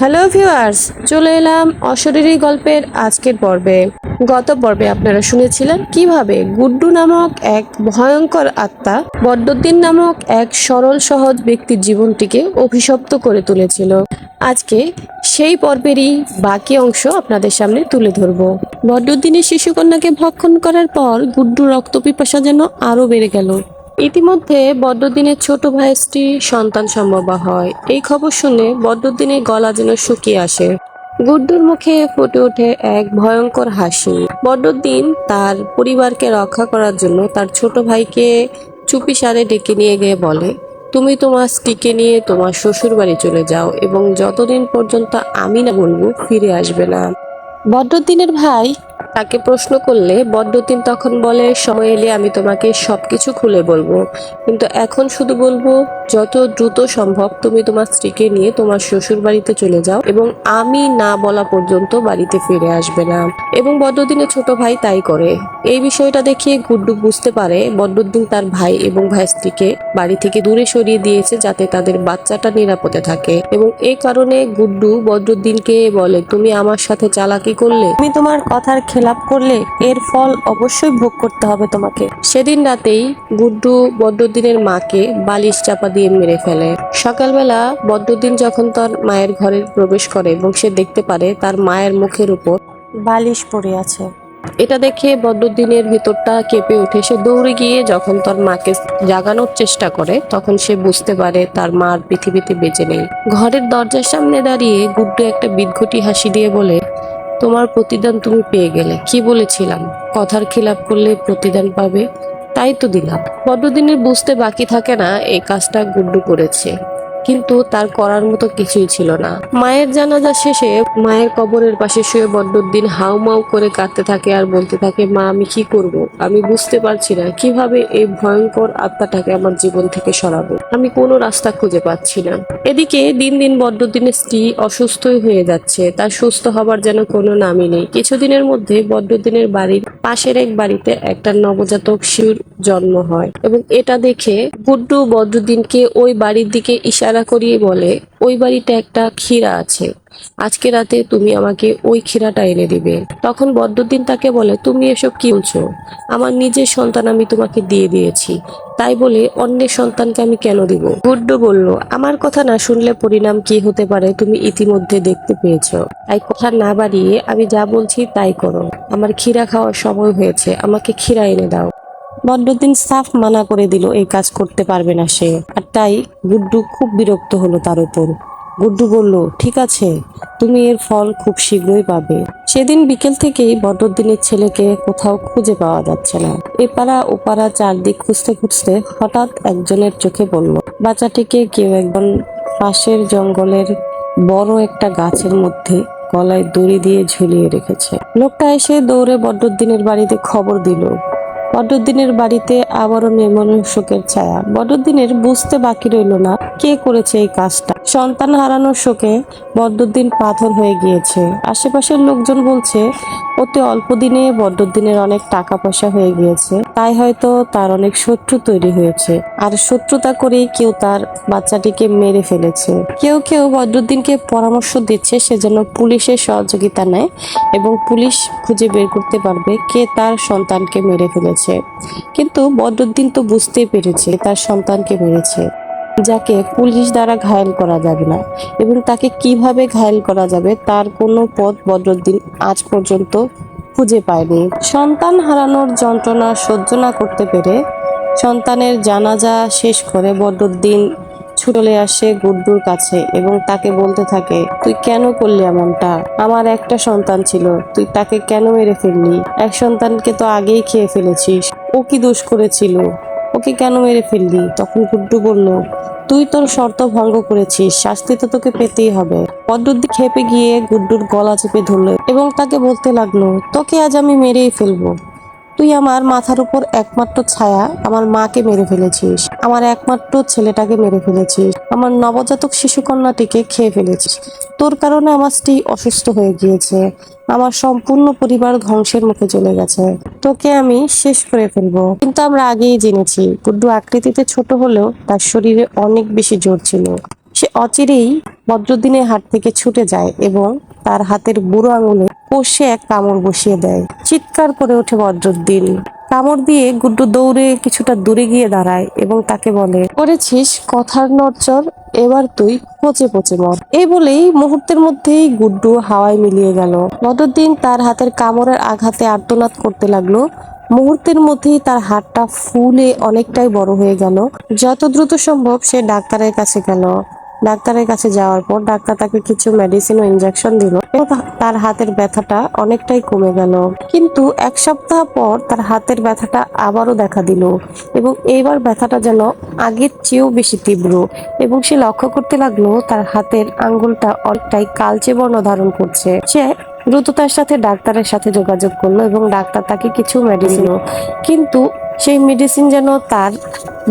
Hello viewers, চলে এলাম অশরীরী গল্পের আজকের পর্বে। গত পর্বে আপনারা শুনেছিলেন কিভাবে গুড্ডু নামক এক ভয়ঙ্কর আত্মা বদরুদ্দীন নামক এক সরল সহজ ব্যক্তির জীবনটিকে অভিশপ্ত করে তুলেছিল। আজকে সেই পর্বেরই বাকি অংশ আপনাদের সামনে তুলে ধরব। বদরুদ্দীনের শিশুকন্যাকে ভক্ষণ করার পর গুড্ডু রক্তপিপাসা যেন আরো বেড়ে গেল। ইতিমধ্যে বদরুদ্দীনের ছোট ভাইয়ের স্ত্রী সন্তান সম্ভবা হয়। এই খবর শুনে বদরুদ্দীনের গলা যেন শুকিয়ে আসে। গুড্ডুর মুখে ফুটে ওঠে এক ভয়ঙ্কর হাসি। বদরুদ্দীন তার পরিবারকে রক্ষা করার জন্য তার ছোট ভাইকে চুপিসারে ডেকে নিয়ে গিয়ে বলে, তুমি তোমার স্ত্রীকে নিয়ে তোমার শ্বশুর বাড়ি চলে যাও এবং যতদিন পর্যন্ত আমি না বলবো ফিরে আসবে না। বদরুদ্দীনের ভাই তাকে প্রশ্ন করলে বদরুদ্দীন তখন বলে, সময় এলে আমি তোমাকে সবকিছু খুলে বলবো, কিন্তু এখন শুধু বলবো যত দ্রুত সম্ভব তুমি তোমার স্ত্রীকে নিয়ে তোমার শ্বশুর বাড়িতে চলে যাও এবং আমি না বলা পর্যন্ত বাড়িতে ফিরে আসবে না। এবং বদরুদ্দীনের ছোট ভাই তাই করে। এই বিষয়টা দেখে গুড্ডু বুঝতে পারে বদরুদ্দীন তার ভাই এবং ভাই স্ত্রীকে বাড়ি থেকে দূরে সরিয়ে দিয়েছে যাতে তাদের বাচ্চাটা নিরাপদে থাকে। এবং এই কারণে গুড্ডু বদরুদ্দীনকে বলে, তুমি আমার সাথে চালাকি করলে, তুমি তোমার কথার খেলাপ করলে এর ফল অবশ্যই ভোগ করতে হবে তোমাকে। সেদিন রাতেই গুড্ডু বদরুদ্দীনের মাকে বালিশ চাপা দিয়ে মেরে ফেলে। সকালবেলা বদরুদ্দীন যখন তার মায়ের ঘরে প্রবেশ করে এবং সে দেখতে পারে তার মায়ের মুখের উপর বালিশ পড়ে আছে, এটা দেখে বদরুদ্দীনের ভিতরটা কেঁপে ওঠে। সে দৌড়ে গিয়ে যখন তার মাকে জাগানোর চেষ্টা করে তখন সে বুঝতে পারে তার মার পৃথিবীতে বেঁচে নেই। ঘরের দরজার সামনে দাঁড়িয়ে গুড্ডু একটা বিদঘুটি হাসি দিয়ে বলে, তোমার প্রতিদান তুমি পেয়ে গেলে। কি বলেছিলাম, কথার খিলাপ করলে প্রতিদান পাবে, তাই তো দিলাম। বদরুদ্দীনের বুঝতে বাকি থাকে না এই কাজটা গুড্ডু করেছে, কিন্তু তার করার মতো কিছুই ছিল না। মায়ের জানাজা শেষে মায়ের কবরের পাশে শুয়ে বদরুদ্দীন হাউমাউ করে কাঁদতে থাকে আর বলতে থাকে, মা আমি কি করব, আমি বুঝতে পারছি না কিভাবে এই ভয়ঙ্কর আত্মাটাকে আমার জীবন থেকে সরাবো, আমি কোনো রাস্তা খুঁজে পাচ্ছি না। এদিকে দিন দিন বদরুদ্দীনের স্ত্রী অসুস্থই হয়ে যাচ্ছে, তার সুস্থ হবার যেন কোনো নামই নেই। কিছুদিনের মধ্যে বদরুদ্দীনের বাড়ির পাশের এক বাড়িতে একটা নবজাতক শিশুর জন্ম হয় এবং এটা দেখে গুড্ডু বদরুদ্দীনকে ওই বাড়ির দিকে ইশারা করিয়ে বলে, ওই বাড়িতে একটা ক্ষীরা আছে, আজকে রাতে তুমি আমাকে ওই ক্ষীরাটা এনে দিবে। তখন বদরুদ্দীন তাকে বলে, তুমি এসব কি বলছো, আমার নিজের সন্তান আমি তোমাকে দিয়ে দিয়েছি, তাই বলে অন্যের সন্তানকে আমি কেন দিব? গুড্ডু বলল, আমার কথা না শুনলে পরিণাম কি হতে পারে তুমি ইতিমধ্যে দেখতে পেয়েছো, তাই কথা না বাড়িয়ে আমি যা বলছি তাই করো। আমার ক্ষীরা খাওয়ার সময় হয়েছে, আমাকে ক্ষীরা এনে দাও। বদরুদ্দীন সাফ মানা করে দিল এই কাজ করতে পারবে না সে, আর তাই গুড্ডু খুব বিরক্ত হলো তার উপর। গুড্ডু বলল, ঠিক আছে, তুমি এর ফল খুব শীঘ্রই পাবে। সেদিন বিকেল থেকেই বদরুদ্দীনের ছেলেকে কোথাও খুঁজে পাওয়া যাচ্ছে না। এপাড়া ওপাড়া চারদিক খুঁজতে খুঁজতে হঠাৎ একজনের চোখে পড়ল বাচ্চাটিকে কেউ একজন পাশের জঙ্গলের বড় একটা গাছের মধ্যে গলায় দড়ি দিয়ে ঝুলিয়ে রেখেছে। লোকটা এসে দৌড়ে বদরুদ্দীনের বাড়িতে খবর দিল। বদরুদ্দীনের বাড়িতে আবারও নির্মম শোকের ছায়া। বদরুদ্দীনের বুঝতে বাকি রইল না কে করেছে এই কাজটা। সন্তান হারানোর শোকে বদরুদ্দীন পাথর হয়ে গিয়েছে। আশেপাশের লোকজন বলছে অতি অল্প দিনে বদরুদ্দীনের অনেক টাকা পয়সা হয়ে গিয়েছে, তাই হয়তো তার অনেক শত্রু তৈরি হয়েছে, আর শত্রুতা করেই কেউ তার বাচ্চাটিকে মেরে ফেলেছে। কেউ কেউ বদরুদ্দীনকে পরামর্শ দিচ্ছে সে যেন পুলিশের সহযোগিতা নেয় এবং পুলিশ খুঁজে বের করতে পারবে কে তার সন্তানকে মেরে ফেলেছে। কিন্তু বদরুদ্দীন তো বুঝতেই পেরেছে তার সন্তানকে মেরেছে, যাকে পুলিশ দ্বারা ঘায়েল করা যাবে না, এবং তাকে কিভাবে ঘায়েল করা যাবে তার কোনো পথ বদরুদ্দীন আজ পর্যন্ত খুঁজে পায়নি। সন্তান হারানোর যন্ত্রণা সহ্য না করতে পেরে সন্তানের জানাজা শেষ করে বদরুদ্দীন ছুটে আসে গুড্ডুর কাছে এবং তাকে বলতে থাকে, তুই কেন করলি এমনটা? আমার একটা সন্তান ছিল, তুই তাকে কেন মেরে ফেললি? এক সন্তানকে তো আগেই খেয়ে ফেলেছিস, ও কি দোষ করেছিল, ওকে কেন মেরে ফেললি? তখন গুড্ডু বলল, তুই তোর শর্ত ভঙ্গ করেছিস, শাস্তি তো তোকে পেতেই হবে। বদরুদ্দীন খেপে গিয়ে গুড্ডুর গলা চেপে ধরলো এবং তাকে বলতে লাগলো, তোকে আজ আমি মেরেই ফেলবো। তুই আমার মাথার উপর একমাত্র ছায়া, আমার মাকে মেরে ফেলেছিস, আমার একমাত্র ছেলেটাকে মেরে ফেলেছিস, আমার নবজাতক শিশুকন্যাটিকে খেয়ে ফেলেছিস। তোর কারণে আমার স্ত্রী অসুস্থ হয়ে গিয়েছে, আমার সম্পূর্ণ পরিবার ধ্বংসের মুখে চলে গেছে, তোকে আমি শেষ করে ফেলবো। কিন্তু আমরা আগেই জেনেছি গুড্ডু আকৃতিতে ছোট হলেও তার শরীরে অনেক বেশি জোর ছিল। সে অচিরেই বদরুদ্দিনের হাত থেকে ছুটে যায় এবং তার হাতের বুড়ো আঙুলে কষে এক কামড় বসিয়ে দেয়। চিৎকার করে ওঠে বদরুদ্দিন। কামড় দিয়ে গুড্ডু দৌড়ে কিছুটা দূরে গিয়ে দাঁড়ায় এবং তাকে বলে, করেছিস কথার নড়চড়, এবার তুই পচে পচে মর। এই বলেই মুহূর্তের মধ্যেই গুড্ডু হাওয়ায় মিলিয়ে গেল। বদরুদ্দিন তার হাতের কামড়ের আঘাতে আর্তনাদ করতে লাগলো। মুহূর্তের মধ্যেই তার হাতটা ফুলে অনেকটাই বড় হয়ে গেল। যত দ্রুত সম্ভব সে ডাক্তারের কাছে গেল। ডাক্তারের কাছে যাওয়ার পর ডাক্তার তাকে কিছু মেডিসিন ও ইনজেকশন দিল এবং তার হাতের ব্যথাটা অনেকটাই কমে গেল। কিন্তু এক সপ্তাহ পর তার হাতের ব্যথাটা আবারও দেখা দিল এবং এইবার ব্যথাটা যেন আগের চেয়েও বেশি তীব্র এবং সে লক্ষ্য করতে লাগলো তার হাতের আঙ্গুলটা অনেকটাই কালচে বর্ণ ধারণ করছে। সে দ্রুততার সাথে ডাক্তারের সাথে যোগাযোগ করলো এবং ডাক্তার তাকে কিছু মেডিসিন, কিন্তু সেই মেডিসিন যেন তার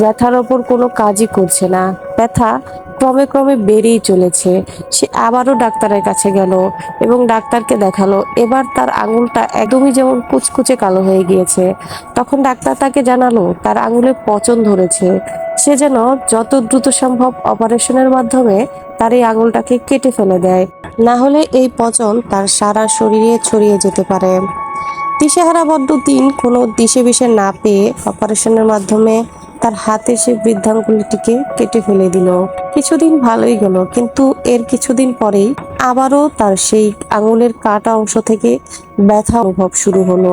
ব্যথার ওপর কোনো কাজই করছে না। ব্যথা ক্রমে ক্রমে বেড়েই চলেছে। সে আবারও ডাক্তারের কাছে গেল এবং ডাক্তারকে দেখালো। এবার তার আঙুলটা একদমই যেমন কুচকুচে কালো হয়ে গিয়েছে। তখন ডাক্তার তাকে জানালো তার আঙুলে পচন ধরেছে। সে যেন যত দ্রুত সম্ভব অপারেশনের মাধ্যমে তার এই আঙুলটাকে কেটে ফেলে দেয়, না হলে এই পচন তার সারা শরীরে ছড়িয়ে যেতে পারে। দিশেহারা বদরুদ্দিন কোনো দিশে বিশে না পেয়ে অপারেশনের মাধ্যমে তার হাতে সে বৃদ্ধাঙ্গুলিটিকে কেটে ফেলে দিল। কিছুদিন ভালোই গেল, কিন্তু এর কিছুদিন পরেই আবারও তার সেই আঙুলের কাটা অংশ থেকে ব্যথা অনুভব শুরু হলো।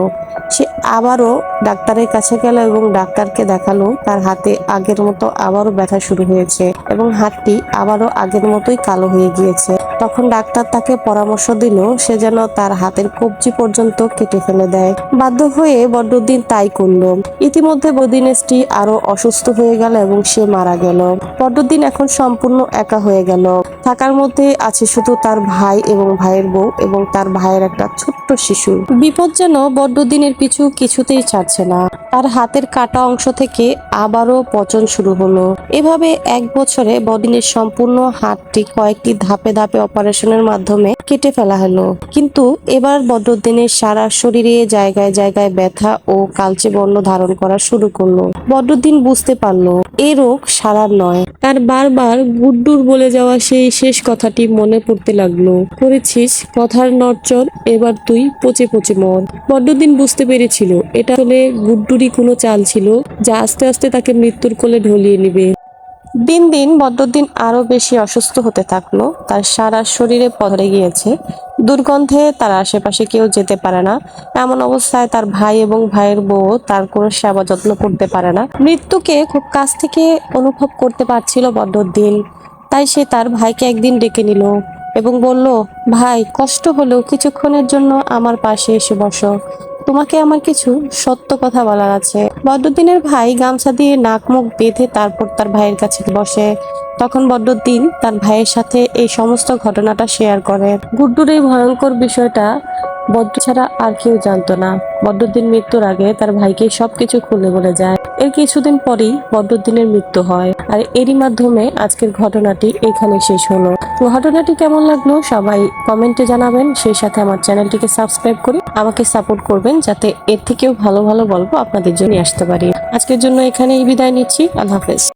সে আবারও ডাক্তারের কাছে গেল এবং ডাক্তারকে দেখালো তার হাতে আগের মতো আবারও ব্যথা শুরু হয়েছে এবং হাতটি আবারও আগের মতোই কালো হয়ে গিয়েছে। তখন ডাক্তার তাকে পরামর্শ দিল সে যেন তার হাতের কবজি পর্যন্ত কেটে ফেলে দেয়। বাধ্য হয়ে বদরুদ্দিন তাই করল। ইতিমধ্যে বদিনের স্ত্রী আরো অসুস্থ হয়ে গেল এবং সে মারা গেল। বদরুদ্দিন এখন সম্পূর্ণ একা হয়ে গেল। থাকার মধ্যে আছে শুধু তার ভাই এবং ভাইয়ের বউ এবং তার ভাইয়ের একটা ছোট্ট শিশু। বিপদ যেন বদরুদ্দিনের পিছু কিছুতেই ছাড়ছে না। তার হাতের কাটা অংশ থেকে আবারও পচন শুরু হলো। এভাবে এক বছরে বদিনের সম্পূর্ণ হাতটি কয়েকটি ধাপে ধাপে অপারেশনের মাধ্যমে কেটে ফেলা হলো। কিন্তু এবার বদরুদ্দিনের সারা শরীরে জায়গায় জায়গায় ব্যথা ও কালচে বর্ণ ধারণ করা শুরু করলো। বদরুদ্দিন বুঝতে পারলো এ রোগ সারার নয়। তার বারবার গুড্ডুর বলে যাওয়া সেই শেষ কথাটি মনে পড়তে লাগলো, করেছিস কথার নড়চড়, এবার তুই পচে পচে মর। বদরুদ্দিন বুঝতে পেরেছিল এটা আসলে গুড্ডুরই কোনো চাল ছিল যা আস্তে আস্তে তাকে মৃত্যুর কোলে ঢলিয়ে নিবে। দিন দিন বদরুদ্দিন আরো বেশি অসুস্থ হতে থাকলো। তার সারা শরীরে পড়ে গিয়েছে। দুর্গন্ধে তার আশেপাশে কেউ যেতে পারে না। এমন অবস্থায় তার ভাই এবং ভাইয়ের বউ তার কোনো সেবা যত্ন করতে পারে না। মৃত্যুকে খুব কাছ থেকে অনুভব করতে পারছিল বদরুদ্দিন। তাই সে তার ভাইকে একদিন ডেকে নিল এবং বলল, ভাই, কষ্ট হলেও কিছুক্ষণের জন্য আমার পাশে এসে বসো, তোমাকে আমার কিছু সত্য কথা বলার আছে। বদরুদ্দিনের ভাই গামছা দিয়ে নাক মুখ বেঁধে তারপর তার ভাইয়ের কাছে বসে। তখন বদরুদ্দিন তার ভাইয়ের সাথে এই সমস্ত ঘটনাটা শেয়ার করে। গুড্ডুর এই ভয়ঙ্কর বিষয়টা বদরু ছাড়া আর কেউ জানতো না। বদরুদ্দিন মৃত্যুর আগে তার ভাইকে সবকিছু খুলে বলে যায়। এর কিছুদিন পরেই বদরুদ্দিনের মৃত্যু হয়। আর এরই মাধ্যমে আজকের ঘটনাটি এখানে শেষ হলো। ঘটনাটি কেমন লাগলো সবাই কমেন্টে জানাবেন। সেই সাথে আমার চ্যানেলটিকে সাবস্ক্রাইব করে আমাকে সাপোর্ট করবেন, যাতে এর থেকেও ভালো ভালো গল্প আপনাদের জন্য আসতে পারি। আজকের জন্য এখানেই বিদায় নিচ্ছি। আল্লাহ হাফেজ।